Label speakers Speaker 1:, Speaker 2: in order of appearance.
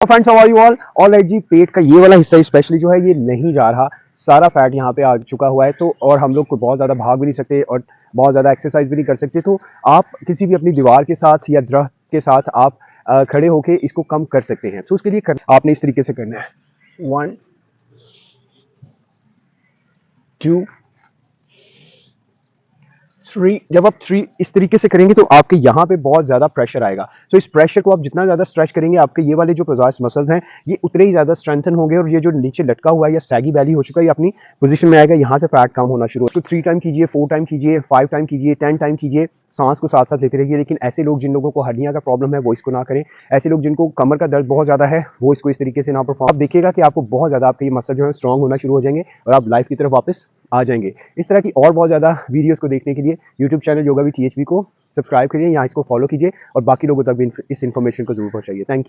Speaker 1: Friends, how are you all right जी। पेट का ये वाला हिस्सा स्पेशली जो है ये नहीं जा रहा, सारा फैट यहाँ पे आ चुका हुआ है। तो और हम लोग को बहुत ज़्यादा भाग भी नहीं सकते और बहुत ज़्यादा एक्सरसाइज भी नहीं कर सकते। तो आप किसी भी अपनी दीवार के साथ या दरख्त के साथ आप खड़े होके इसको कम कर सकते हैं। तो उसके लिए आपने इस तरीके से करना है, 1 2 3। जब आप 3 इस तरीके से करेंगे तो आपके यहाँ पे बहुत ज़्यादा प्रेशर आएगा। तो इस प्रेशर को आप जितना ज़्यादा स्ट्रेच करेंगे, आपके ये वाले जो पजास मसल्स हैं ये उतने ही ज़्यादा स्ट्रेंथन होंगे और ये जो नीचे लटका हुआ है या सैगी बैली हो चुका है ये अपनी पोजीशन में आएगा, यहाँ से फैट कम होना शुरू हो। तो 3 टाइम कीजिए, 4 टाइम कीजिए, 5 टाइम कीजिए, 10 टाइम कीजिए, सांस को साथ साथ लेते रहिए। लेकिन ऐसे लोग जिन लोगों को हड्डियाँ का प्रॉब्लम है वो इसको ना करें। ऐसे लोग जिनको कमर का दर्द बहुत ज़्यादा है वो इसको इस तरीके से ना परफॉर्म। आप देखिएगा कि आपको बहुत ज़्यादा आपके ये मसल जो है स्ट्रॉन्ग होना शुरू हो जाएंगे और आप लाइफ की तरफ वापस आ जाएंगे। इस तरह की और बहुत ज़्यादा वीडियोस को देखने के लिए YouTube channel yoga with THB को सब्सक्राइब करिए, यहाँ इसको फॉलो कीजिए और बाकी लोगों तक भी इस इन्फॉर्मेशन को जरूर पहुंचाइए। Thank you.